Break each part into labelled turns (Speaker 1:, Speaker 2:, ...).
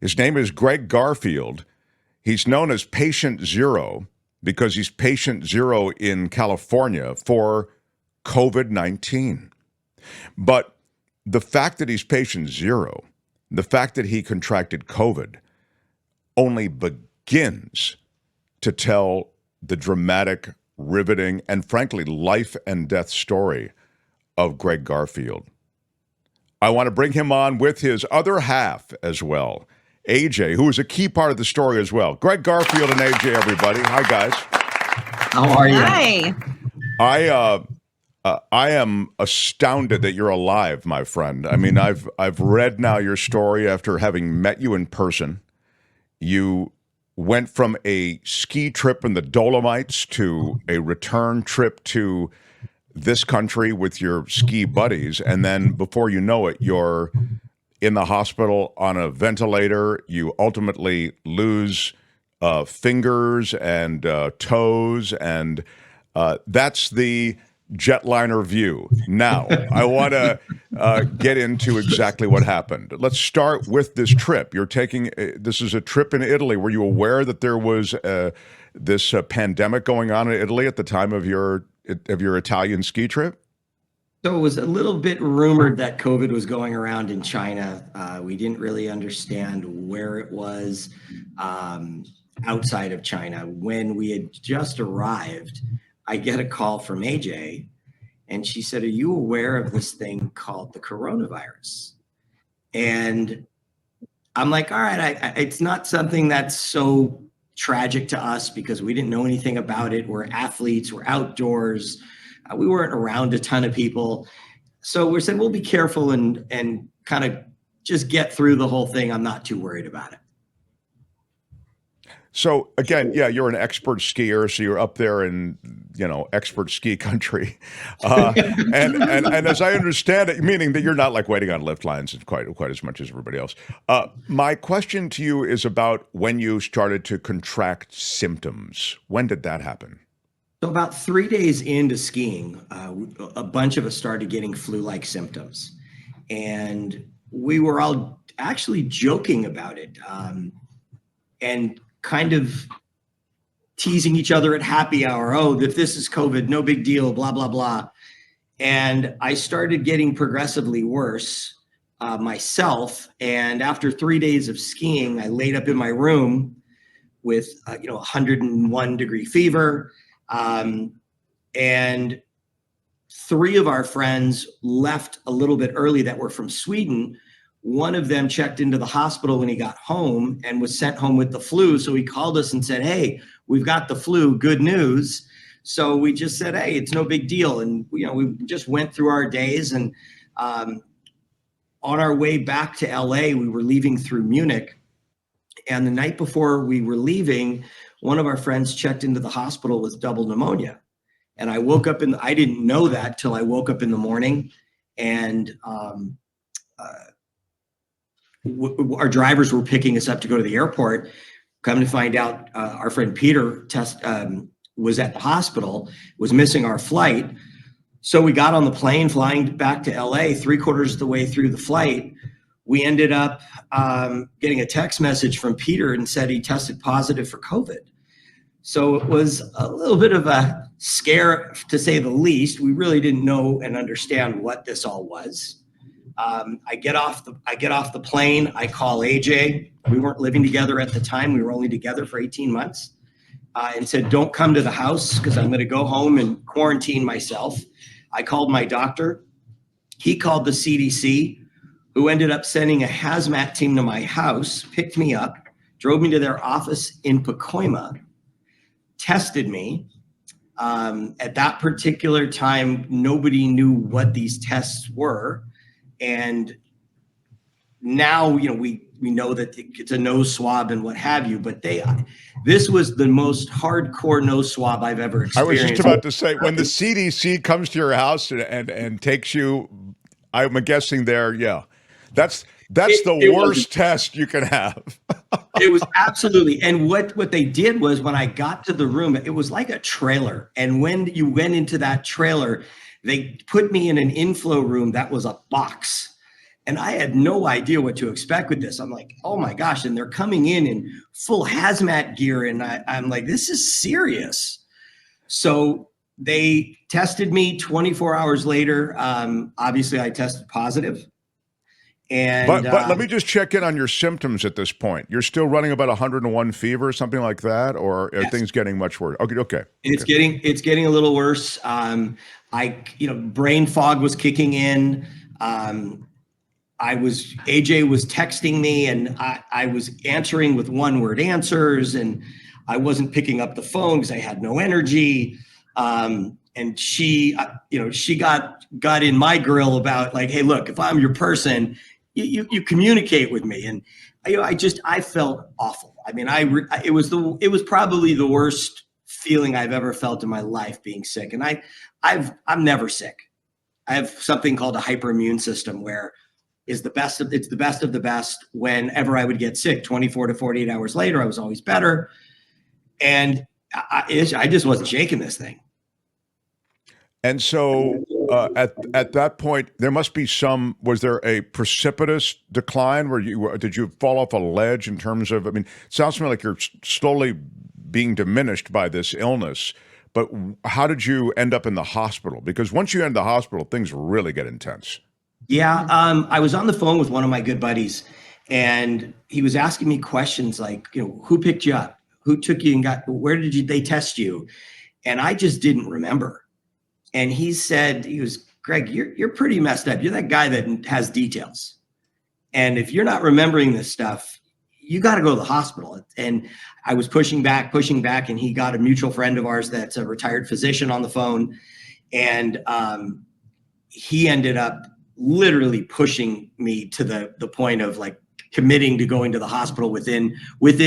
Speaker 1: His name is Gregg Garfield. He's known as Patient Zero because he's Patient Zero in California for COVID-19. But the fact that he's Patient Zero, the fact that he contracted COVID, only begins to tell the dramatic, riveting, and frankly, life and death story of Gregg Garfield. I want to bring him on with his other half as well, AJ, who is a key part of the story as well. Gregg Garfield and AJ, everybody. Hi, guys.
Speaker 2: How are you?
Speaker 3: Hi.
Speaker 1: I am astounded that you're alive, my friend. I mean, I've read now your story after having met you in person. You went from a ski trip in the Dolomites to a return trip to this country with your ski buddies, and then before you know it, you're in the hospital on a ventilator. You ultimately lose fingers and toes, and that's the jetliner view. Now, I want to get into exactly what happened. Let's start with this trip. You're taking this is a trip in Italy. Were you aware that there was this pandemic going on in Italy at the time of your Italian ski trip?
Speaker 2: So it was a little bit rumored that COVID was going around in China. We didn't really understand where it was outside of China. When we had just arrived, I get a call from AJ, and she said, "Are you aware of this thing called the coronavirus?" And I'm like, all right, it's not something that's so tragic to us because we didn't know anything about it. We're athletes, we're outdoors. We weren't around a ton of people. So we said, we'll be careful and kind of just get through the whole thing. I'm not too worried about it.
Speaker 1: So again, yeah, you're an expert skier, so you're up there in, expert ski country. And as I understand it, meaning that you're not like waiting on lift lines quite as much as everybody else. My question to you is about when you started to contract symptoms. When did that happen?
Speaker 2: So about 3 days into skiing, a bunch of us started getting flu-like symptoms. And we were all actually joking about it and kind of teasing each other at happy hour. Oh, if this is COVID, no big deal, blah, blah, blah. And I started getting progressively worse myself. And after 3 days of skiing, I laid up in my room with 101-degree fever. And 3 of our friends left a little bit early that were from Sweden. One of them checked into the hospital when he got home and was sent home with the flu. So he called us and said, "Hey, we've got the flu, good news." So we just said, "Hey, it's no big deal." And, we just went through our days, and on our way back to LA, we were leaving through Munich. And the night before we were leaving, one of our friends checked into the hospital with double pneumonia. And I woke up I didn't know that till I woke up in the morning, and our drivers were picking us up to go to the airport. Come to find out, our friend Peter was at the hospital, was missing our flight. So we got on the plane flying back to LA. 3/4 of the way through the flight, we ended up getting a text message from Peter and said he tested positive for COVID. So it was a little bit of a scare, to say the least. We really didn't know and understand what this all was. I get off the plane. I call AJ. We weren't living together at the time. We were only together for 18 months. And said, "Don't come to the house because I'm going to go home and quarantine myself." I called my doctor. He called the CDC, who ended up sending a hazmat team to my house, picked me up, drove me to their office in Pacoima, tested me. At that particular time, nobody knew what these tests were. And now, we know that it's a nose swab and what have you, but this was the most hardcore nose swab I've ever experienced.
Speaker 1: I was just about to say, when the CDC comes to your house and takes you, I'm guessing that's the worst test you can have.
Speaker 2: It was absolutely. And what they did was, when I got to the room, it was like a trailer. And when you went into that trailer, they put me in an inflow room that was a box. And I had no idea what to expect with this. I'm like, oh my gosh. And they're coming in full hazmat gear. And I'm like, this is serious. So they tested me 24 hours later. Obviously, I tested positive. And
Speaker 1: But let me just check in on your symptoms at this point. You're still running about 101 fever or something like that, or are
Speaker 2: yes,
Speaker 1: things getting much worse? Okay.
Speaker 2: it's getting a little worse. Brain fog was kicking in. AJ was texting me, and I was answering with one-word answers, and I wasn't picking up the phone because I had no energy. And she got in my grill about like, hey, look, if I'm your person, you communicate with me. And I felt awful. I mean, it was probably the worst feeling I've ever felt in my life, being sick. And I'm never sick. I have something called a hyperimmune system where it's the best of the best. Whenever I would get sick, 24 to 48 hours later, I was always better. And I just wasn't shaking this thing.
Speaker 1: And so at that point, there must be was there a precipitous decline where did you fall off a ledge in terms of, I mean, it sounds to me like you're slowly being diminished by this illness, but how did you end up in the hospital? Because once you end the hospital, things really get intense.
Speaker 2: Yeah. I was on the phone with one of my good buddies, and he was asking me questions like, who picked you up? Who took you and where did they test you? And I just didn't remember. And he said, Gregg, you're pretty messed up. You're that guy that has details. And if you're not remembering this stuff, you got to go to the hospital. And I was pushing back. And he got a mutual friend of ours that's a retired physician on the phone. And he ended up literally pushing me to the point of like committing to going to the hospital within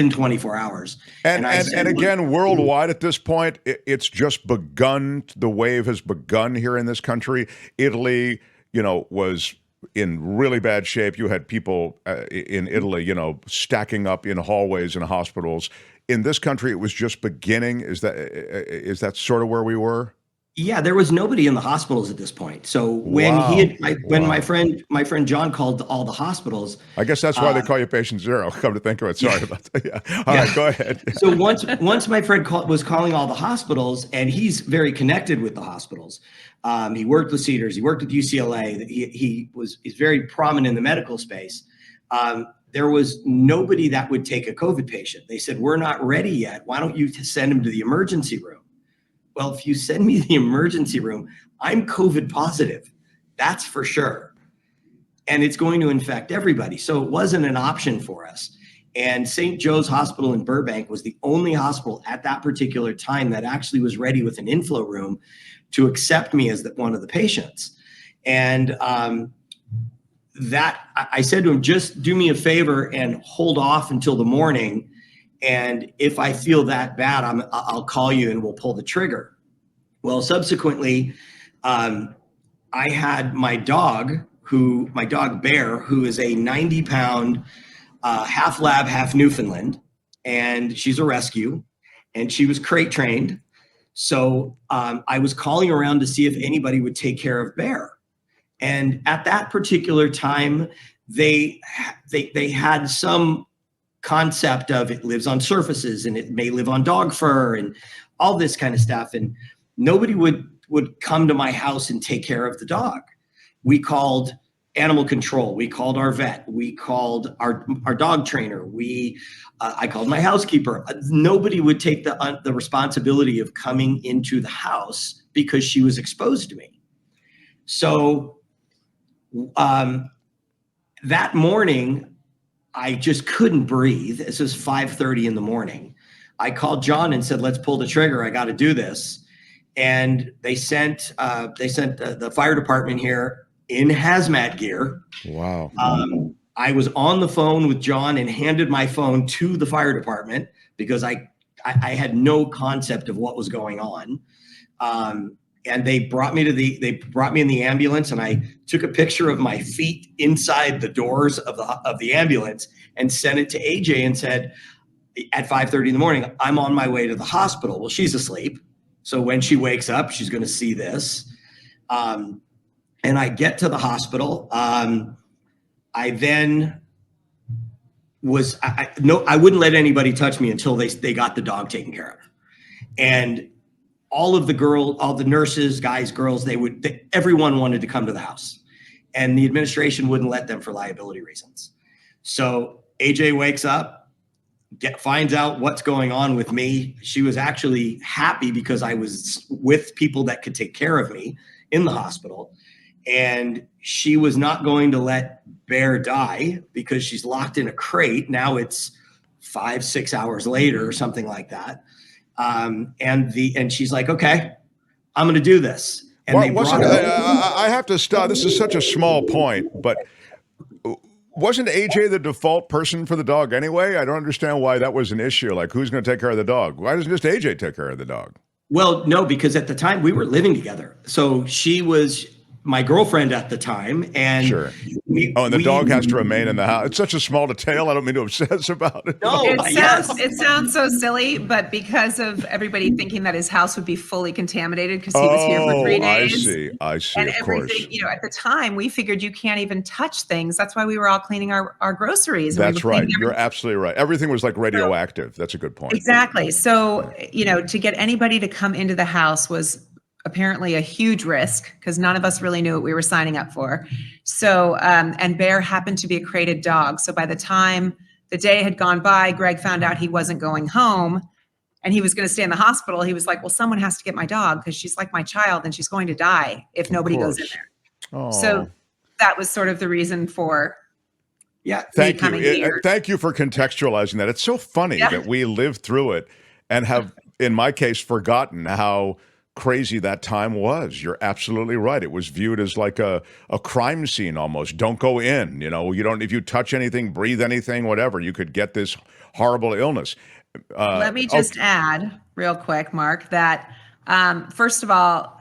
Speaker 2: 24 hours.
Speaker 1: And again, worldwide at this point, it's just begun. The wave has begun here in this country. Italy, was in really bad shape. You had people in Italy, stacking up in hallways and hospitals. In this country, it was just beginning. Is that sort of where we were?
Speaker 2: Yeah, there was nobody in the hospitals at this point. So when my friend John called all the hospitals,
Speaker 1: I guess that's why they call you patient zero. Come to think of it, sorry about that. Yeah. All right, go ahead.
Speaker 2: So once my friend was calling all the hospitals, and he's very connected with the hospitals. He worked with Cedars, he worked with UCLA. He's very prominent in the medical space. There was nobody that would take a COVID patient. They said, we're not ready yet. Why don't you send him to the emergency room? Well, if you send me to the emergency room, I'm COVID positive. That's for sure. And it's going to infect everybody. So it wasn't an option for us. And St. Joe's Hospital in Burbank was the only hospital at that particular time that actually was ready with an inflow room to accept me as one of the patients. And I said to him, just do me a favor and hold off until the morning. And if I feel that bad, I'll call you and we'll pull the trigger. Well, subsequently, I had my dog Bear, who is a 90-pound, half lab, half Newfoundland, and she's a rescue, and she was crate trained. So I was calling around to see if anybody would take care of Bear. And at that particular time, they had some concept of it lives on surfaces and it may live on dog fur and all this kind of stuff. And nobody would come to my house and take care of the dog. We called animal control. We called our vet. We called our dog trainer. I called my housekeeper. Nobody would take the responsibility of coming into the house because she was exposed to me. So that morning, I just couldn't breathe. This was 5:30 in the morning. I called John and said, let's pull the trigger. I got to do this. And they sent the fire department here in hazmat gear.
Speaker 1: Wow.
Speaker 2: I was on the phone with John and handed my phone to the fire department because I had no concept of what was going on. And they brought me in the ambulance, and I took a picture of my feet inside the doors of the ambulance and sent it to AJ and said, at 5:30 in the morning, I'm on my way to the hospital. Well, she's asleep. So when she wakes up, she's going to see this. And I get to the hospital. I then was I wouldn't let anybody touch me until they got the dog taken care of. And all the nurses, guys, girls, everyone wanted to come to the house, and the administration wouldn't let them for liability reasons. So AJ wakes up, finds out what's going on with me. She was actually happy because I was with people that could take care of me in the hospital. And she was not going to let Bear die because she's locked in a crate. Now it's 5-6 hours later or something like that. And she's like, okay, I'm going to do this. And
Speaker 1: Well, I have to stop. This is such a small point, but wasn't AJ the default person for the dog anyway? I don't understand why that was an issue. Like, who's going to take care of the dog? Why doesn't just AJ take care of the dog?
Speaker 2: Well, no, because at the time we were living together. So she was my girlfriend at the time. And
Speaker 1: sure. And the dog has to remain in the house. It's such a small detail. I don't mean to obsess about it.
Speaker 2: No,
Speaker 4: it sounds so silly, but because of everybody thinking that his house would be fully contaminated because he was here for 3 days.
Speaker 1: I see.
Speaker 4: And
Speaker 1: of
Speaker 4: everything,
Speaker 1: course.
Speaker 4: at the time we figured you can't even touch things. That's why we were all cleaning our groceries.
Speaker 1: That's right. You're absolutely right. Everything was like radioactive. That's a good point.
Speaker 4: Exactly. So, to get anybody to come into the house was apparently a huge risk because none of us really knew what we were signing up for. So, and Bear happened to be a crated dog. So by the time the day had gone by, Gregg found out he wasn't going home and he was going to stay in the hospital. He was like, well, someone has to get my dog because she's like my child and she's going to die if nobody goes in there.
Speaker 1: Oh.
Speaker 4: So that was sort of the reason for
Speaker 1: Thank you. Thank you for contextualizing that. It's so funny that we lived through it and have, in my case, forgotten how crazy that time was. You're absolutely right. It was viewed as like a crime scene almost. Don't go in. If you touch anything, breathe anything, whatever, you could get this horrible illness.
Speaker 4: Let me just add real quick, Mark, that first of all,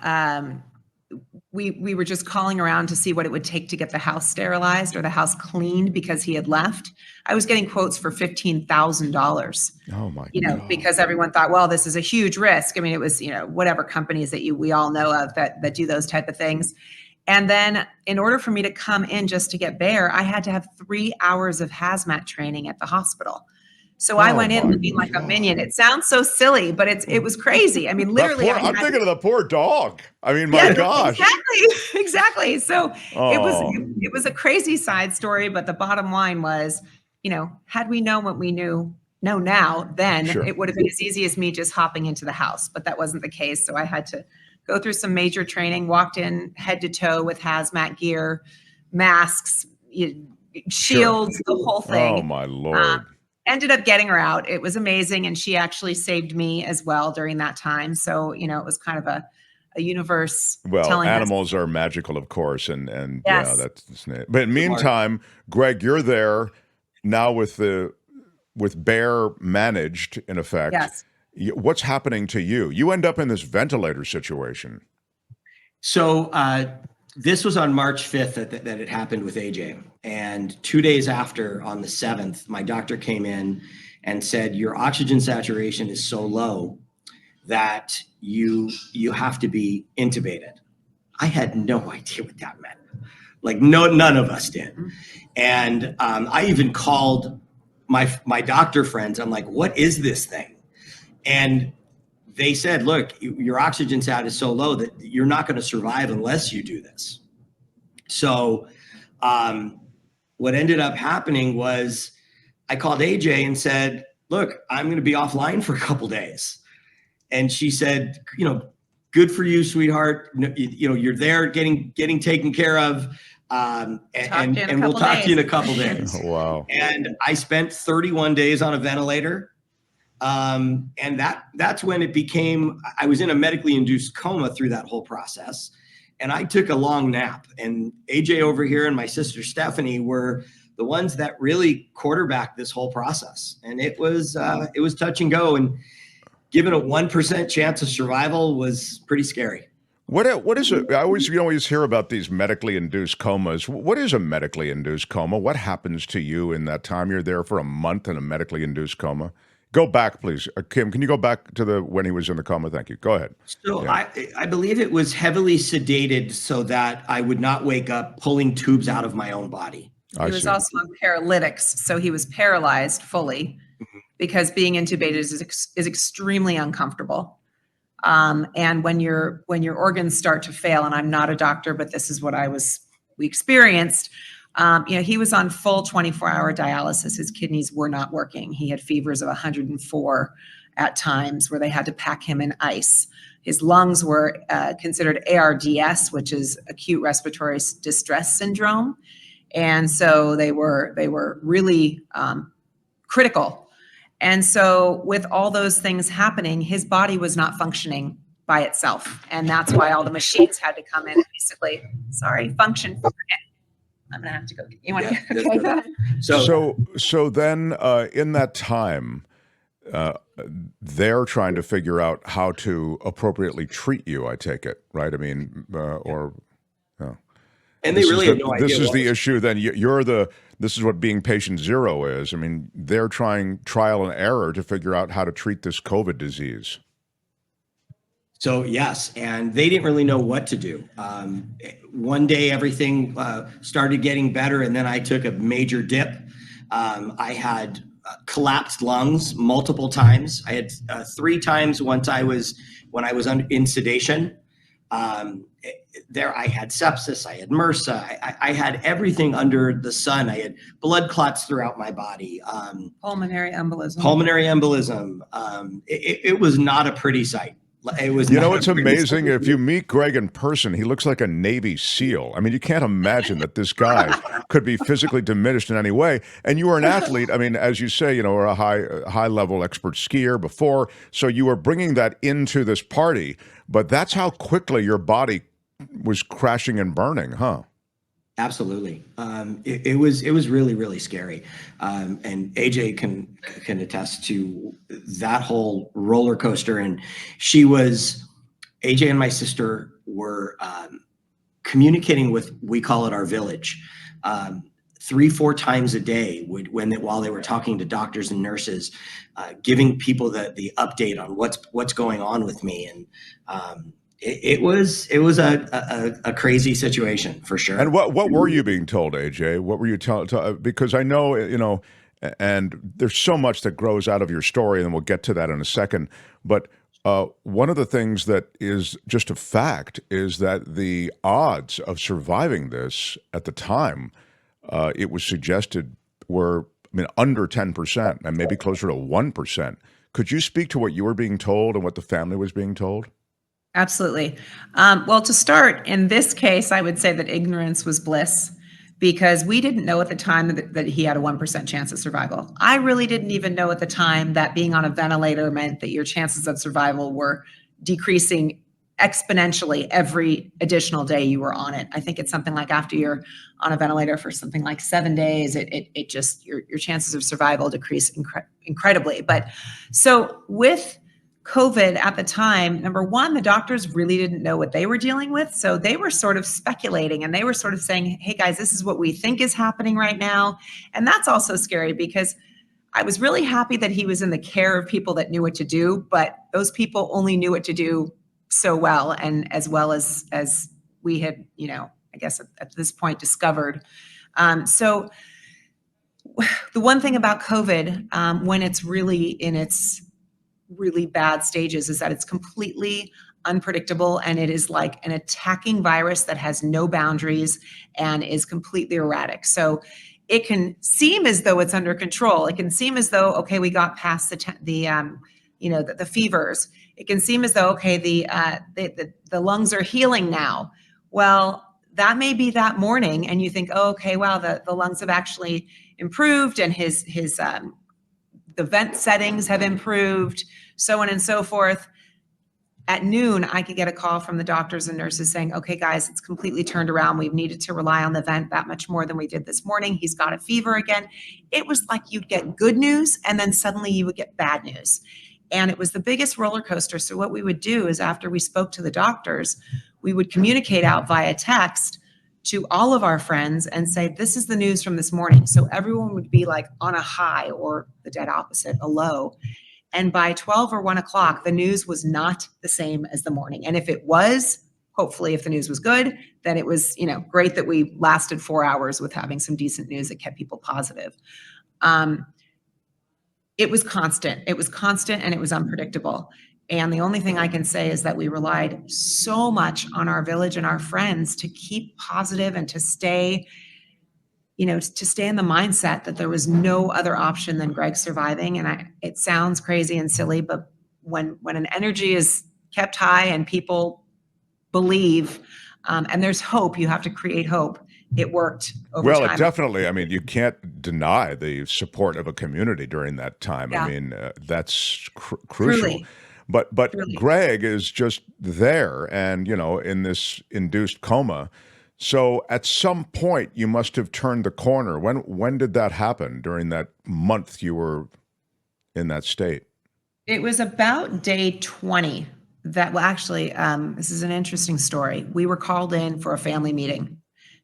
Speaker 4: we were just calling around to see what it would take to get the house sterilized or the house cleaned because he had left. I was getting quotes for $15,000.
Speaker 1: Oh my God.
Speaker 4: Because everyone thought, well, this is a huge risk. I mean, it was, whatever companies that we all know of that do those type of things. And then in order for me to come in just to get Bear, I had to have 3 hours of hazmat training at the hospital. So I went in looking like a minion. It sounds so silly, but it was crazy. I mean, literally.
Speaker 1: I'm thinking of the poor dog. I mean, my gosh.
Speaker 4: Exactly. So it was a crazy side story, but the bottom line was, had we known what we know now, then it would have been as easy as me just hopping into the house, but that wasn't the case. So I had to go through some major training, walked in head to toe with hazmat gear, masks, shields, the whole thing.
Speaker 1: Oh my Lord.
Speaker 4: Ended up getting her out. It was amazing. And she actually saved me as well during that time. So, it was kind of a universe.
Speaker 1: Well, animals are magical, of course. And that's it. But meantime, Gregg, you're there now with Bear managed, in effect.
Speaker 4: Yes.
Speaker 1: What's happening to you? You end up in this ventilator situation.
Speaker 2: So this was on March 5th that it happened with AJ. And 2 days after, on the 7th, my doctor came in and said, your oxygen saturation is so low that you have to be intubated. I had no idea what that meant. Like none of us did. And I even called my doctor friends. I'm like, what is this thing? And they said, look, your oxygen sat is so low that you're not going to survive unless you do this. So what ended up happening was I called AJ and said, look, I'm going to be offline for a couple days. And she said, good for you, sweetheart. You're there getting taken care of. And we'll talk to you in a couple days.
Speaker 1: Oh, wow.
Speaker 2: And I spent 31 days on a ventilator. And that's when it became, I was in a medically induced coma through that whole process. And I took a long nap, and AJ over here and my sister Stephanie were the ones that really quarterbacked this whole process. And it was touch and go, and given a 1% chance of survival was pretty scary.
Speaker 1: What is it? You always hear about these medically induced comas. What is a medically induced coma? What happens to you in that time? You're there for a month in a medically induced coma. Go back, please. Kim, can you go back to when he was in the coma? Thank you. Go ahead.
Speaker 2: So yeah. I believe it was heavily sedated so that I would not wake up pulling tubes out of my own body.
Speaker 1: I
Speaker 4: He was
Speaker 1: see.
Speaker 4: also on paralytics, so he was paralyzed fully because being intubated is extremely uncomfortable. And when your organs start to fail, and I'm not a doctor, but this is what we experienced. He was on full 24-hour dialysis. His kidneys were not working. He had fevers of 104 at times where they had to pack him in ice. His lungs were considered ARDS, which is acute respiratory distress syndrome. And so they were really critical. And so with all those things happening, his body was not functioning by itself. And that's why all the machines had to come in and basically, function for him. I'm going to have to go. You want to
Speaker 2: Yeah,
Speaker 4: okay, go ahead.
Speaker 1: So then in that time, they're trying to figure out how to appropriately treat you, I take it, right? I mean,
Speaker 2: and they really had no idea.
Speaker 1: This is the issue. Then this is what being patient zero is. I mean, they're trying trial and error to figure out how to treat this COVID disease.
Speaker 2: So yes, and they didn't really know what to do. One day everything started getting better, and then I took a major dip. I had collapsed lungs multiple times. I had 3 times when I was in sedation. There I had sepsis, I had MRSA, I had everything under the sun. I had blood clots throughout my body.
Speaker 4: Pulmonary embolism.
Speaker 2: It was not a pretty sight. It was.
Speaker 1: It's amazing. If you meet Gregg in person, he looks like a Navy SEAL. I mean, you can't imagine that this guy could be physically diminished in any way. And you were an athlete. I mean, as you say, or a high level expert skier before. So you were bringing that into this party. But that's how quickly your body was crashing and burning, huh?
Speaker 2: Absolutely. It was really, really scary. And AJ can attest to that whole roller coaster. And AJ and my sister were communicating with, we call it our village, 3-4 times a day while they were talking to doctors and nurses, giving people the update on what's going on with me. And it was a crazy situation for sure.
Speaker 1: And what were you being told, AJ? What were you told? Because I know, and there's so much that grows out of your story, and we'll get to that in a second. But one of the things that is just a fact is that the odds of surviving this at the time, it was suggested were under 10% and maybe closer to 1%. Could you speak to what you were being told and what the family was being told?
Speaker 4: Absolutely. Well, to start, in this case, I would say that ignorance was bliss because we didn't know at the time that he had a 1% chance of survival. I really didn't even know at the time that being on a ventilator meant that your chances of survival were decreasing exponentially every additional day you were on it. I think it's something like after you're on a ventilator for something like 7 days, it just, your chances of survival decrease incredibly. But so with COVID at the time, number one, the doctors really didn't know what they were dealing with. So they were sort of speculating and they were sort of saying, hey guys, this is what we think is happening right now. And that's also scary because I was really happy that he was in the care of people that knew what to do, but those people only knew what to do so well and as well as we had, I guess at this point discovered. So the one thing about COVID, when it's really in its really bad stages, is that it's completely unpredictable and it is like an attacking virus that has no boundaries and is completely erratic. So it can seem as though it's under control. It can seem as though, okay, we got past the fevers. It can seem as though, okay, the lungs are healing now. Well, that may be that morning and you think, oh, okay, wow, the lungs have actually improved and the vent settings have improved, so on and so forth. At noon, I could get a call from the doctors and nurses saying, okay, guys, it's completely turned around. We've needed to rely on the vent that much more than we did this morning. He's got a fever again. It was like you'd get good news and then suddenly you would get bad news. And it was the biggest roller coaster. So what we would do is after we spoke to the doctors, we would communicate out via text to all of our friends and say, this is the news from this morning. So everyone would be like on a high or the dead opposite, a low. And by 12 or 1 o'clock, the news was not the same as the morning. And if it was, hopefully if the news was good, then it was, great that we lasted 4 hours with having some decent news that kept people positive. It was constant. It was constant and it was unpredictable. And the only thing I can say is that we relied so much on our village and our friends to keep positive and to stay, to stay in the mindset that there was no other option than Gregg surviving. And it sounds crazy and silly, but when an energy is kept high and people believe, and there's hope, you have to create hope. It worked over
Speaker 1: Well,
Speaker 4: time.
Speaker 1: it definitely, I mean, you can't deny the support of a community during that time.
Speaker 4: Yeah.
Speaker 1: I mean, that's crucial.
Speaker 4: Truly.
Speaker 1: But
Speaker 4: Truly.
Speaker 1: Gregg is just there and, in this induced coma. So at some point you must have turned the corner. When did that happen during that month you were in that state?
Speaker 4: It was about day 20 that, well, actually, this is an interesting story. We were called in for a family meeting.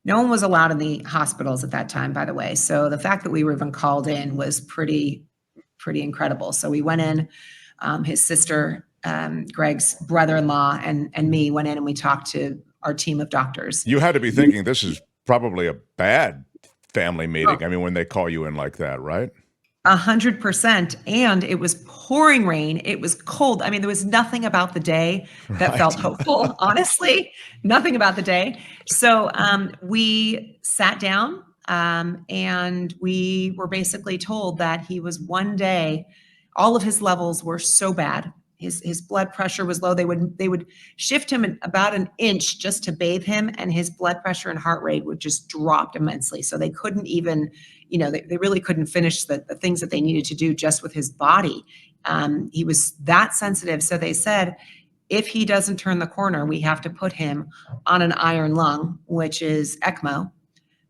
Speaker 4: No one was allowed in the hospitals at that time, by the way. So the fact that we were even called in was pretty incredible. So we went in, his sister, Gregg's brother-in-law, and me went in and we talked to our team of doctors.
Speaker 1: You had to be thinking this is probably a bad family meeting. I mean, when they call you in like that, right?
Speaker 4: 100%. And it was pouring rain. It was cold. I mean, there was nothing about the day that felt hopeful, honestly, nothing about the day. So we sat down and we were basically told that he was one day, all of his levels were so bad. His blood pressure was low. They would shift him about an inch just to bathe him, and his blood pressure and heart rate would just drop immensely. So they couldn't even, they really couldn't finish the things that they needed to do just with his body. He was that sensitive. So they said, if he doesn't turn the corner, we have to put him on an iron lung, which is ECMO,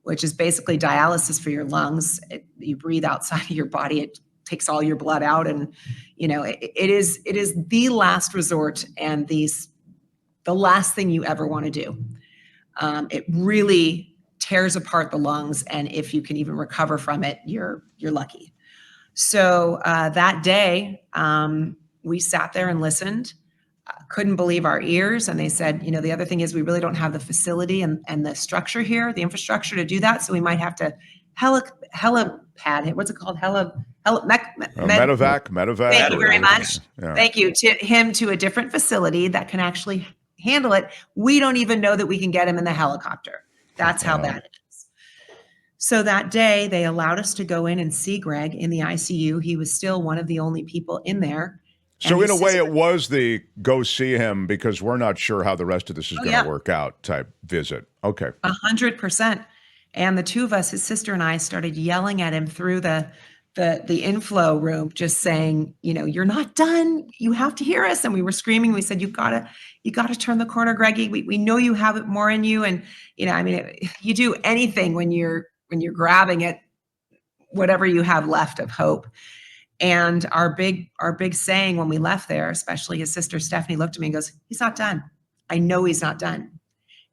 Speaker 4: which is basically dialysis for your lungs. You breathe outside of your body. It takes all your blood out, and it is the last resort and the last thing you ever want to do. It really tears apart the lungs, and if you can even recover from it, you're lucky. So that day, we sat there and listened. Couldn't believe our ears, and they said, the other thing is we really don't have the facility and the structure here, the infrastructure to do that, so we might have to helipad. What's it called?
Speaker 1: Medevac.
Speaker 4: Thank you very much.
Speaker 1: Yeah.
Speaker 4: Thank you to a different facility that can actually handle it. We don't even know that we can get him in the helicopter. That's how bad it is. So that day they allowed us to go in and see Gregg in the ICU. He was still one of the only people in there.
Speaker 1: So in a way it was the go see him because we're not sure how the rest of this is going to work out type visit. Okay.
Speaker 4: 100%. And the two of us, his sister and I, started yelling at him through the inflow room, just saying, you're not done. You have to hear us. And we were screaming. We said, you gotta turn the corner, Greggy. We know you have it more in you. And, you do anything when you're grabbing at whatever you have left of hope. And our big saying when we left there, especially his sister, Stephanie, looked at me and goes, he's not done. I know he's not done.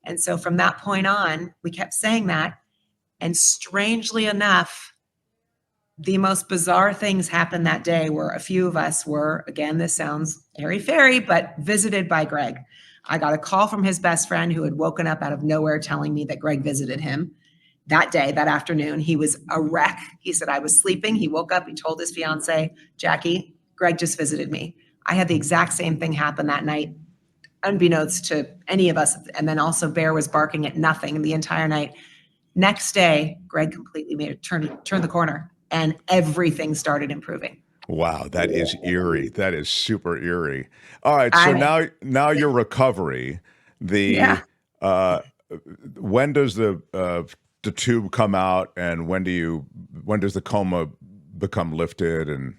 Speaker 4: And so from that point on, we kept saying that. And strangely enough, the most bizarre things happened that day where a few of us were, again, this sounds airy-fairy, but visited by Gregg. I got a call from his best friend who had woken up out of nowhere telling me that Gregg visited him that day, that afternoon. He was a wreck. He said, I was sleeping. He woke up, he told his fiance, Jackie, Gregg just visited me. I had the exact same thing happen that night, unbeknownst to any of us. And then also Bear was barking at nothing the entire night. Next day, Gregg completely made a turn the corner, and everything started improving.
Speaker 1: Wow, that is eerie. That is super eerie. All right, so now your recovery. When does the tube come out, and when does the coma become lifted? And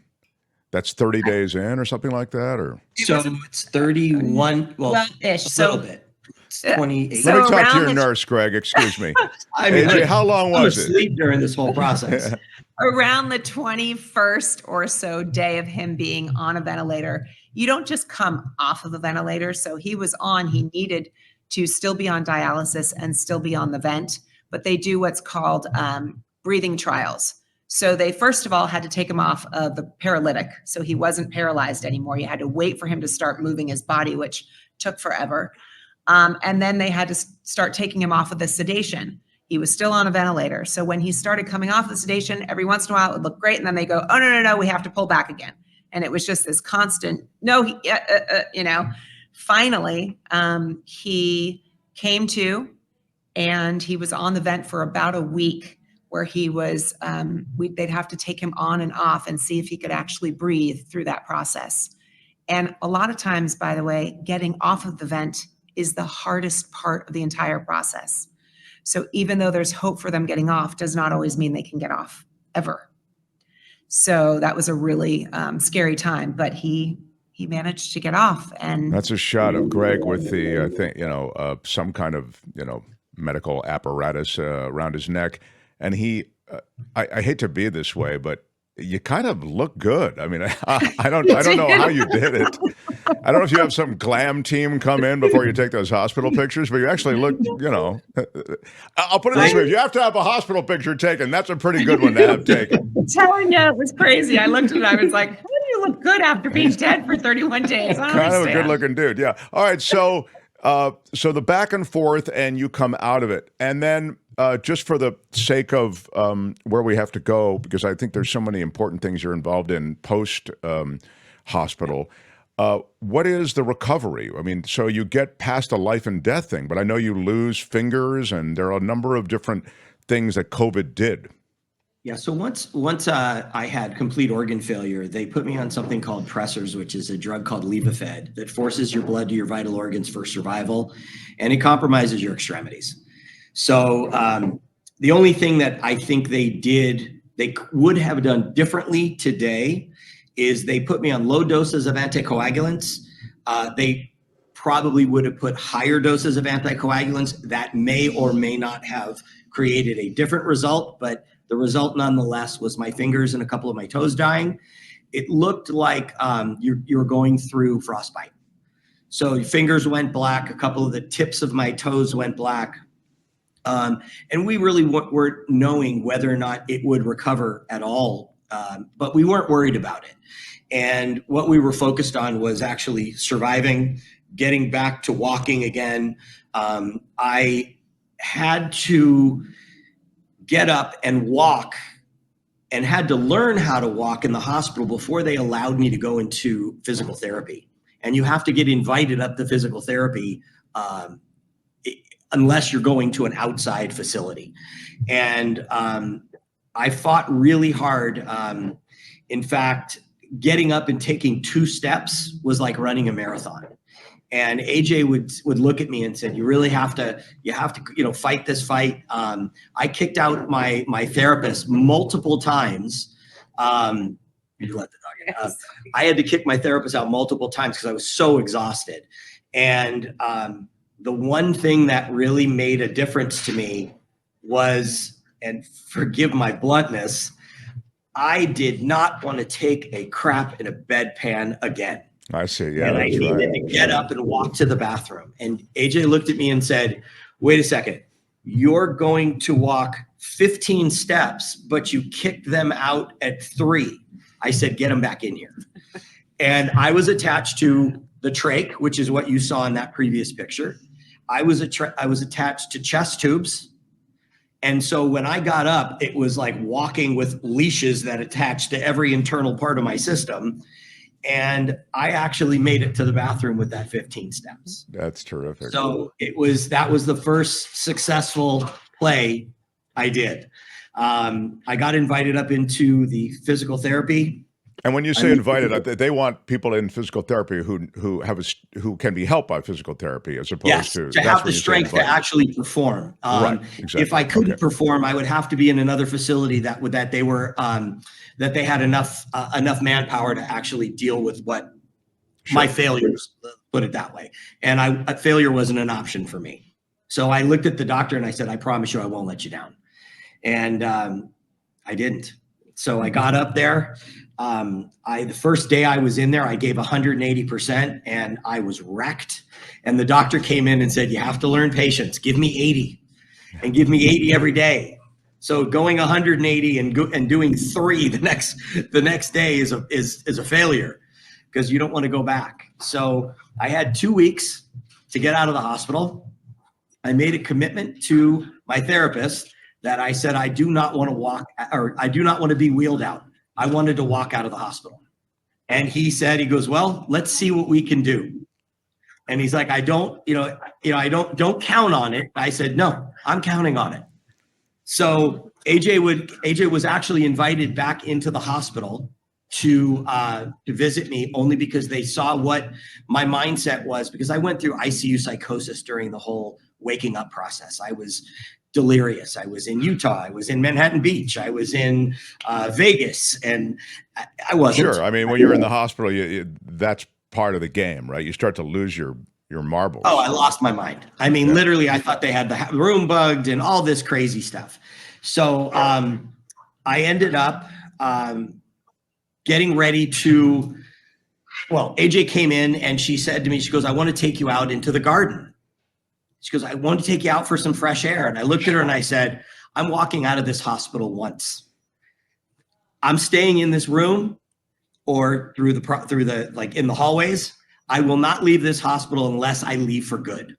Speaker 1: that's 30 days in, or something like that, or
Speaker 2: so it's 31. Well,
Speaker 4: ish.
Speaker 2: A little bit. It's 28.
Speaker 1: Let me talk to your nurse, Gregg. Excuse me.
Speaker 2: I mean,
Speaker 1: AJ, how long was it?
Speaker 2: Asleep during this whole process.
Speaker 4: Around the 21st or so day of him being on a ventilator. You don't just come off of the ventilator. So he needed to still be on dialysis and still be on the vent, but they do what's called breathing trials. So they first of all had to take him off of the paralytic. So he wasn't paralyzed anymore. You had to wait for him to start moving his body, which took forever. And then they had to start taking him off of the sedation. He was still on a ventilator. So when he started coming off the sedation, every once in a while it would look great. And then they go, oh, no, we have to pull back again. And it was just this constant, finally, he came to, and he was on the vent for about a week, where he was, they'd have to take him on and off and see if he could actually breathe through that process. And a lot of times, by the way, getting off of the vent is the hardest part of the entire process. So even though there's hope for them getting off, does not always mean they can get off ever. So that was a really scary time, but he managed to get off. And
Speaker 1: that's a shot of Gregg with the, I think, some kind of, medical apparatus around his neck. And he, I hate to be this way, but you kind of look good. I mean, I don't know how you did it. I don't know if you have some glam team come in before you take those hospital pictures, but you actually look, I'll put it this way. If you have to have a hospital picture taken, that's a pretty good one to have taken.
Speaker 4: I'm telling you, it was crazy. I looked at it, I was like, how do you look good after being dead for 31 days?
Speaker 1: Kind of a good looking dude. Yeah. All right. So the back and forth, and you come out of it. And then just for the sake of where we have to go, because I think there's so many important things you're involved in post hospital. What is the recovery? I mean, so you get past the life and death thing, but I know you lose fingers, and there are a number of different things that COVID did.
Speaker 2: Yeah. So once I had complete organ failure, they put me on something called pressors, which is a drug called Levophed that forces your blood to your vital organs for survival, and it compromises your extremities. So the only thing that I think they would have done differently today is they put me on low doses of anticoagulants. They probably would have put higher doses of anticoagulants that may or may not have created a different result, but the result nonetheless was my fingers and a couple of my toes dying. It looked like you're going through frostbite. So your fingers went black, a couple of the tips of my toes went black. And we really weren't knowing whether or not it would recover at all, but we weren't worried about it. And what we were focused on was actually surviving, getting back to walking again. I had to get up and walk, and had to learn how to walk in the hospital before they allowed me to go into physical therapy. And you have to get invited up to physical therapy unless you're going to an outside facility. And I fought really hard. In fact, getting up and taking 2 steps was like running a marathon. And AJ would look at me and said, you really have to, fight this fight. I kicked out my therapist multiple times. You let the dog in. I had to kick my therapist out multiple times because I was so exhausted. And the one thing that really made a difference to me was, and forgive my bluntness, I did not want to take a crap in a bedpan again.
Speaker 1: I see. Yeah.
Speaker 2: And I needed to get up and walk to the bathroom. And AJ looked at me and said, wait a second, you're going to walk 15 steps, but you kicked them out at 3. I said, get them back in here. And I was attached to the trach, which is what you saw in that previous picture. I was attached to chest tubes. And so when I got up, it was like walking with leashes that attached to every internal part of my system. And I actually made it to the bathroom with that 15 steps.
Speaker 1: That's terrific.
Speaker 2: So that was the first successful play I did. I got invited up into the physical therapy.
Speaker 1: And when you say invited, they want people in physical therapy who can be helped by physical therapy, as opposed to
Speaker 2: have the strength to actually perform.
Speaker 1: Right, exactly.
Speaker 2: If I couldn't perform, I would have to be in another facility that they had enough manpower to actually deal with what my failures, put it that way. And failure wasn't an option for me. So I looked at the doctor and I said, I promise you, I won't let you down. And I didn't. So I got up there. The first day I was in there, I gave 180% and I was wrecked. And the doctor came in and said, you have to learn patience. Give me 80 and give me 80 every day. So going 180 and doing 3 the next day is a failure, because you don't want to go back. So I had 2 weeks to get out of the hospital, I made a commitment to my therapist that I said, I do not want to walk, or I do not want to be wheeled out. I wanted to walk out of the hospital. And he said, he goes, well, let's see what we can do. And he's like, I don't count on it. I said, no, I'm counting on it. So AJ was actually invited back into the hospital to visit me, only because they saw what my mindset was, because I went through ICU psychosis during the whole waking up process. I was delirious. I was in Utah. I was in Manhattan Beach. I was in Vegas, and I wasn't.
Speaker 1: Sure. I mean, when you're in the hospital, that's part of the game, right? You start to lose your marbles.
Speaker 2: Oh, I lost my mind. I mean, literally, I thought they had the room bugged and all this crazy stuff. So I ended up getting ready to, well, AJ came in and she said to me, she goes, I want to take you out into the garden. She goes, I want to take you out for some fresh air. And I looked at her and I said, I'm walking out of this hospital once. I'm staying in this room or through the like in the hallways. I will not leave this hospital unless I leave for good.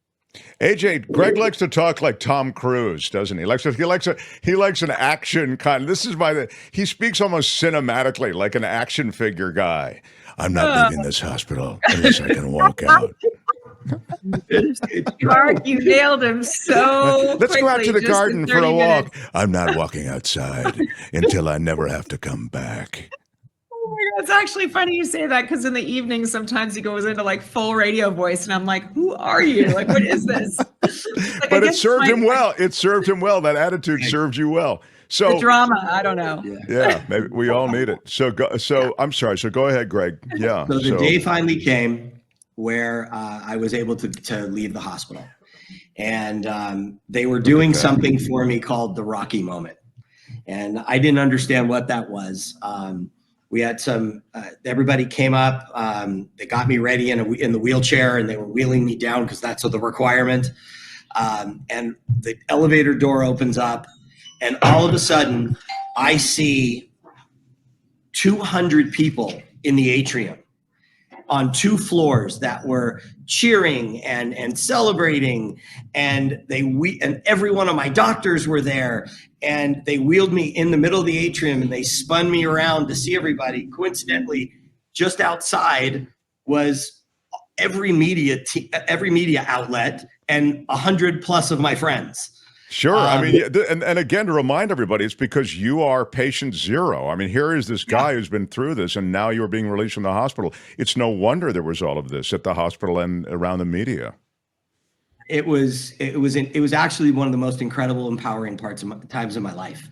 Speaker 1: AJ, Gregg likes to talk like Tom Cruise, doesn't he? He likes an action kind. He speaks almost cinematically like an action figure guy. I'm not leaving this hospital unless I can walk out.
Speaker 4: Mark, you nailed him so
Speaker 1: Let's go out to the
Speaker 4: quickly,
Speaker 1: garden
Speaker 4: just in
Speaker 1: for a
Speaker 4: 30
Speaker 1: walk.
Speaker 4: minutes.
Speaker 1: I'm not walking outside until I never have to come back.
Speaker 4: Oh my God, it's actually funny you say that, because in the evening sometimes he goes into like full radio voice and I'm like, who are you? Like, what is this? Like,
Speaker 1: But it served him well. It served him well. That attitude served you well. So
Speaker 4: the drama, I don't know.
Speaker 1: yeah, maybe we all need it. I'm sorry. So go ahead, Gregg. Yeah.
Speaker 2: So the day finally came where I was able to leave the hospital, and they were doing something for me called the Rocky moment, and I didn't understand what that was. We had everybody came up, they got me ready in the wheelchair, and they were wheeling me down because that's the requirement. And the elevator door opens up, and all of a sudden I see 200 people in the atrium on 2 floors that were cheering and celebrating, and every one of my doctors were there, and they wheeled me in the middle of the atrium and they spun me around to see everybody. Coincidentally, just outside was every media outlet and 100 plus of my friends.
Speaker 1: Sure. I mean, and again, to remind everybody, it's because you are patient zero. I mean, here is this guy who's been through this, and now you're being released from the hospital. It's no wonder there was all of this at the hospital and around the media.
Speaker 2: It was actually one of the most incredible, empowering times of my life.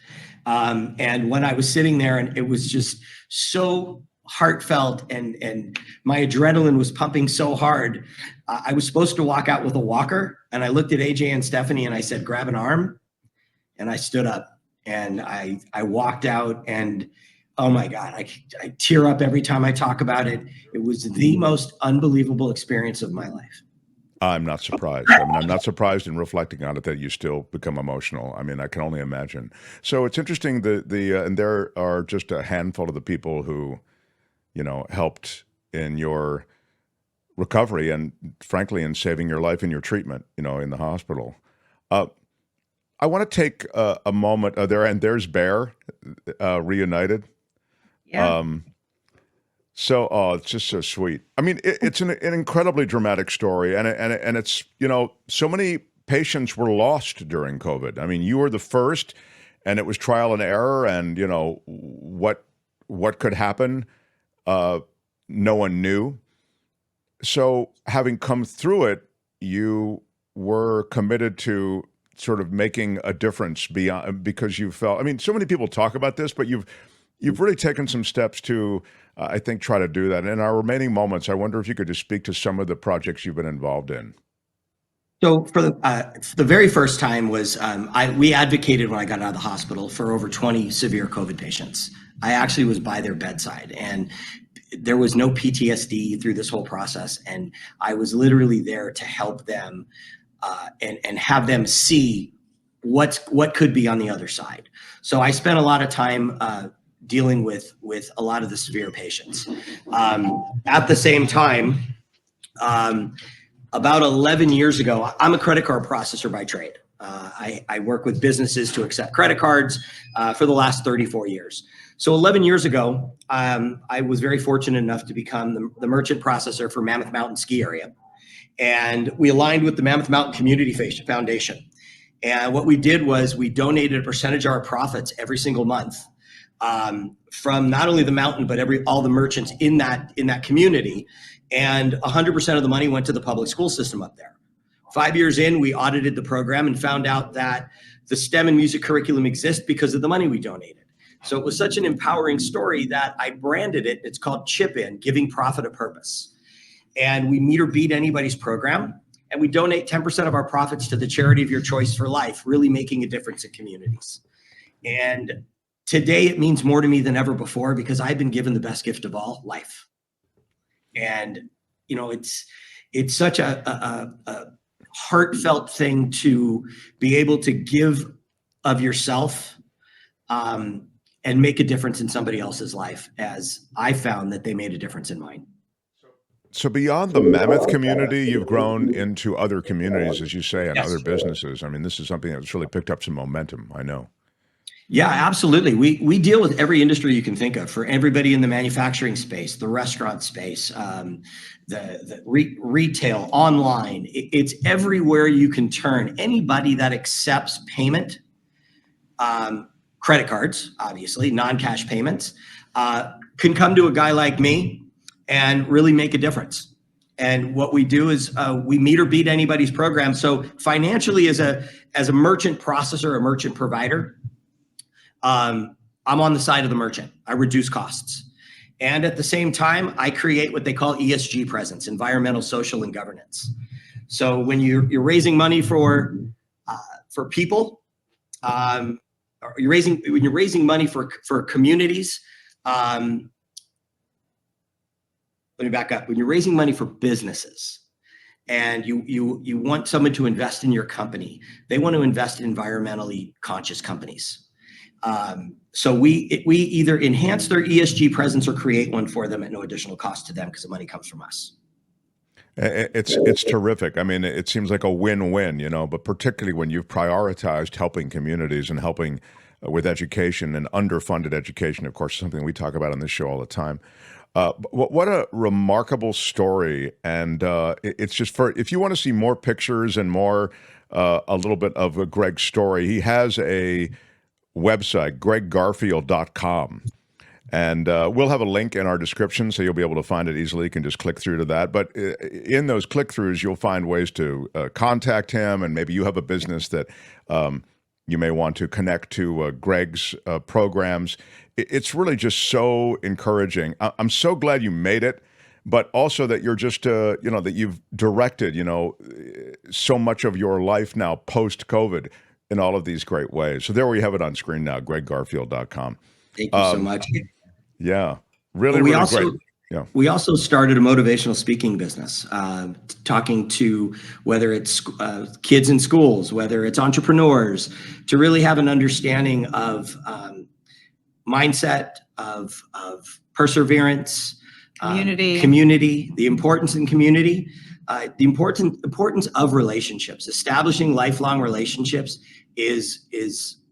Speaker 2: And when I was sitting there, and it was just so heartfelt, and my adrenaline was pumping so hard. I was supposed to walk out with a walker, and I looked at AJ and Stephanie and I said, grab an arm. And I stood up and I walked out, and oh my God, I tear up every time I talk about it. It was the most unbelievable experience of my life.
Speaker 1: I'm not surprised. I mean, I'm not surprised in reflecting on it that you still become emotional. I mean, I can only imagine. So it's interesting and there are just a handful of the people who, helped in your recovery and frankly in saving your life in your treatment, in the hospital. I want to take a moment there's Bear reunited.
Speaker 4: Yeah.
Speaker 1: It's just so sweet. I mean, it's an incredibly dramatic story, and it's so many patients were lost during COVID. I mean, you were the first, and it was trial and error, and what could happen, no one knew. So, having come through it, you were committed to sort of making a difference beyond, because you felt. I mean, so many people talk about this, but you've really taken some steps to, I think, try to do that. And in our remaining moments, I wonder if you could just speak to some of the projects you've been involved in.
Speaker 2: So for the very first time was we advocated when I got out of the hospital for over 20 severe COVID patients. I actually was by their bedside, and there was no PTSD through this whole process. And I was literally there to help them and have them see what could be on the other side. So I spent a lot of time dealing with a lot of the severe patients. At the same time, About 11 years ago, I'm a credit card processor by trade. I work with businesses to accept credit cards for the last 34 years. So 11 years ago, I was very fortunate enough to become the merchant processor for Mammoth Mountain Ski Area. And we aligned with the Mammoth Mountain Community Foundation. And what we did was we donated a percentage of our profits every single month from not only the mountain, but all the merchants in that community. And 100% of the money went to the public school system up there. 5 years in, we audited the program and found out that the STEM and music curriculum exists because of the money we donated. So it was such an empowering story that I branded it. It's called Chip In, Giving Profit a Purpose. And we meet or beat anybody's program. And we donate 10% of our profits to the charity of your choice for life, really making a difference in communities. And today it means more to me than ever before because I've been given the best gift of all, life. And, it's such a heartfelt thing to be able to give of yourself and make a difference in somebody else's life, as I found that they made a difference in mine.
Speaker 1: So beyond the Mammoth community, you've grown into other communities, as you say, and
Speaker 2: Yes.
Speaker 1: other businesses. I mean, this is something that's really picked up some momentum, I know.
Speaker 2: Yeah, absolutely. We deal with every industry you can think of, for everybody in the manufacturing space, the restaurant space, the retail, online. It's everywhere you can turn. Anybody that accepts payment, credit cards, obviously, non-cash payments, can come to a guy like me and really make a difference. And what we do is we meet or beat anybody's program. So financially, as a merchant processor, a merchant provider, I'm on the side of the merchant. I reduce costs. And at the same time, I create what they call ESG presence, environmental, social, and governance. So when you're raising money for people, or when you're raising money for communities, let me back up. When you're raising money for businesses and you want someone to invest in your company, they want to invest in environmentally conscious companies. So we either enhance their ESG presence or create one for them at no additional cost to them because the money comes from us.
Speaker 1: It's terrific. I mean, it seems like a win-win, but particularly when you've prioritized helping communities and helping with education and underfunded education, of course, something we talk about on this show all the time. What a remarkable story. And it's just if you want to see more pictures and more, a little bit of Gregg's story, he has a website, gregggarfield.com. And we'll have a link in our description, so you'll be able to find it easily. You can just click through to that. But in those click-throughs, you'll find ways to contact him, and maybe you have a business that you may want to connect to Gregg's programs. It's really just so encouraging. I'm so glad you made it, but also that you're just, that you've directed, so much of your life now post-COVID in all of these great ways. So there we have it on screen now, gregggarfield.com.
Speaker 2: Thank you so much.
Speaker 1: Yeah, really,
Speaker 2: We
Speaker 1: really
Speaker 2: also,
Speaker 1: great. Yeah.
Speaker 2: We also started a motivational speaking business, talking to whether it's kids in schools, whether it's entrepreneurs, to really have an understanding of mindset, of perseverance, community, the importance in community, the importance of relationships. Establishing lifelong relationships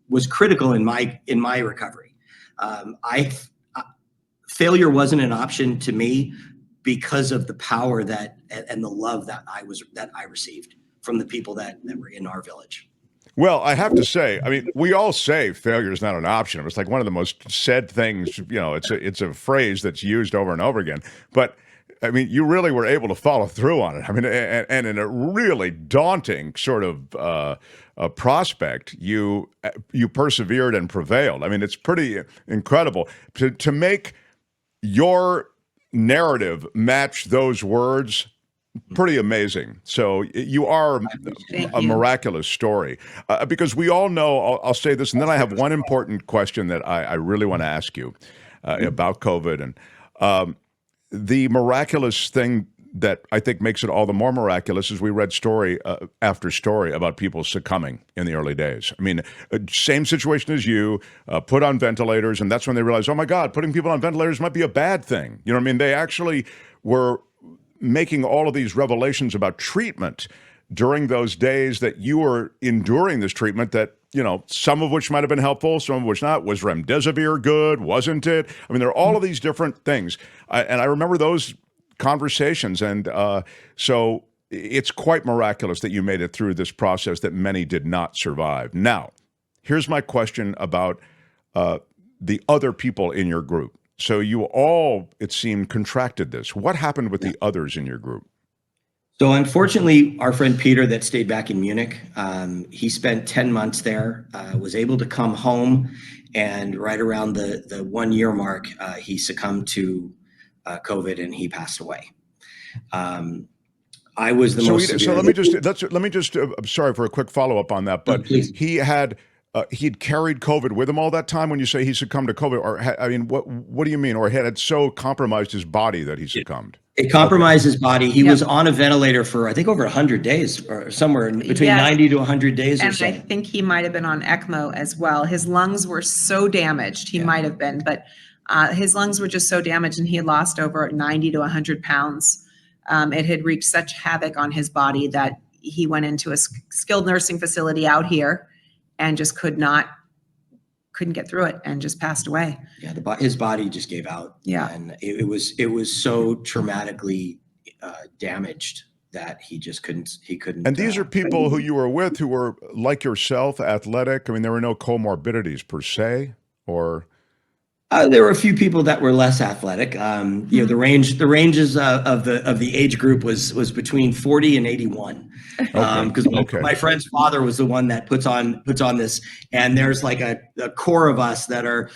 Speaker 2: was critical in my recovery. Failure wasn't an option to me because of the power and the love that I received from the people that were in our village.
Speaker 1: Well, I have to say, I mean, we all say failure is not an option. It's like one of the most said things, it's a phrase that's used over and over again. But I mean, you really were able to follow through on it. I mean, and in a really daunting sort of prospect, you persevered and prevailed. I mean, it's pretty incredible to make your narrative match those words. Pretty amazing. So you are a miraculous story because we all know, I'll say this, and then I have one important question that I really want to ask you about COVID. And the miraculous thing that I think makes it all the more miraculous is we read story after story about people succumbing in the early days. I mean, same situation as you, put on ventilators, and that's when they realized, oh my God, putting people on ventilators might be a bad thing. You know what I mean? They actually were making all of these revelations about treatment during those days that you were enduring this treatment that, some of which might have been helpful, some of which not. Was remdesivir good? Wasn't it? I mean, there are all of these different things. And I remember those conversations. And so it's quite miraculous that you made it through this process that many did not survive. Now, here's my question about the other people in your group. So you all, it seemed, contracted this. What happened with the others in your group?
Speaker 2: So unfortunately, our friend Peter that stayed back in Munich, he spent 10 months there, was able to come home, and right around the 1 year mark, he succumbed to COVID and he passed away. I was the most severe.
Speaker 1: So let me just. I'm sorry for a quick follow up on that, but he'd carried COVID with him all that time. When you say he succumbed to COVID, or what do you mean? Or had it so compromised his body that he succumbed?
Speaker 2: It compromised his body. He was on a ventilator for, I think, over 100 days, or somewhere between 90 to 100 days or so.
Speaker 4: And I think he might have been on ECMO as well. His lungs were so damaged. He might have been, but his lungs were just so damaged, and he had lost over 90 to 100 pounds. It had wreaked such havoc on his body that he went into a skilled nursing facility out here and just couldn't get through it and just passed away.
Speaker 2: Yeah, his body just gave out.
Speaker 4: Yeah,
Speaker 2: and it was so traumatically damaged that he couldn't.
Speaker 1: And these are people who you were with who were like yourself, athletic. I mean, there were no comorbidities per se, or.
Speaker 2: There were a few people that were less athletic. The ranges of the age group was between 40 and 81. Because my friend's father was the one that puts on this, and there's like a core of us that are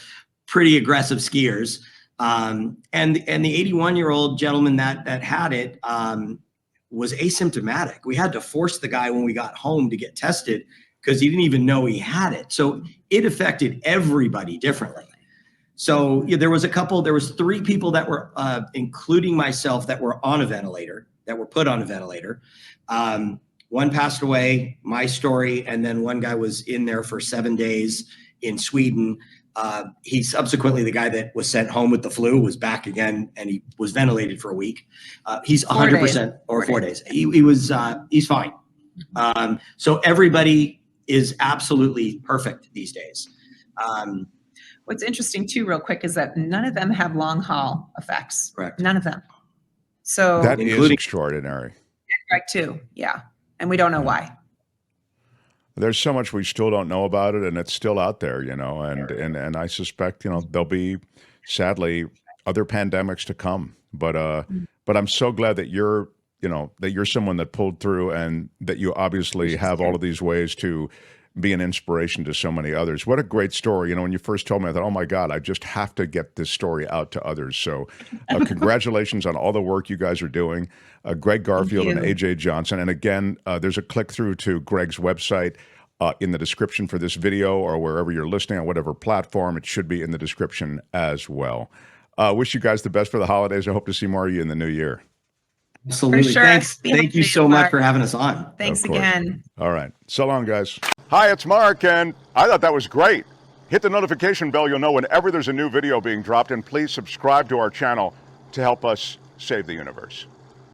Speaker 2: pretty aggressive skiers. And the 81-year-old gentleman that had it was asymptomatic. We had to force the guy when we got home to get tested because he didn't even know he had it. So it affected everybody differently. So there was 3 people that were, including myself, that were on a ventilator, that were put on a ventilator. One passed away, my story, and then one guy was in there for 7 days in Sweden. He subsequently, the guy that was sent home with the flu, was back again, and he was ventilated for a week. He's 100%, or 4 days. He's fine. So everybody is absolutely perfect these days.
Speaker 4: What's interesting too, real quick, is that none of them have long haul effects.
Speaker 2: Correct.
Speaker 4: None of them. So
Speaker 1: that is extraordinary.
Speaker 4: Gregg too, yeah, and we don't know why.
Speaker 1: There's so much we still don't know about it, and it's still out there, and I suspect, there'll be, sadly, other pandemics to come. But I'm so glad that you're someone that pulled through, and that you obviously have all of these ways to be an inspiration to so many others. What a great story. When you first told me, I thought, oh my God, I just have to get this story out to others. So congratulations on all the work you guys are doing. Gregg Garfield and AJ Johnson. And again, there's a click through to Gregg's website in the description for this video, or wherever you're listening on whatever platform. It should be in the description as well. Wish you guys the best for the holidays. I hope to see more of you in the new year.
Speaker 2: Absolutely.
Speaker 4: For sure.
Speaker 2: Thanks. Thank you so much for having us on.
Speaker 4: Thanks again.
Speaker 1: All right. So long, guys. Hi, it's Mark, and I thought that was great. Hit the notification bell. You'll know whenever there's a new video being dropped, and please subscribe to our channel to help us save the universe.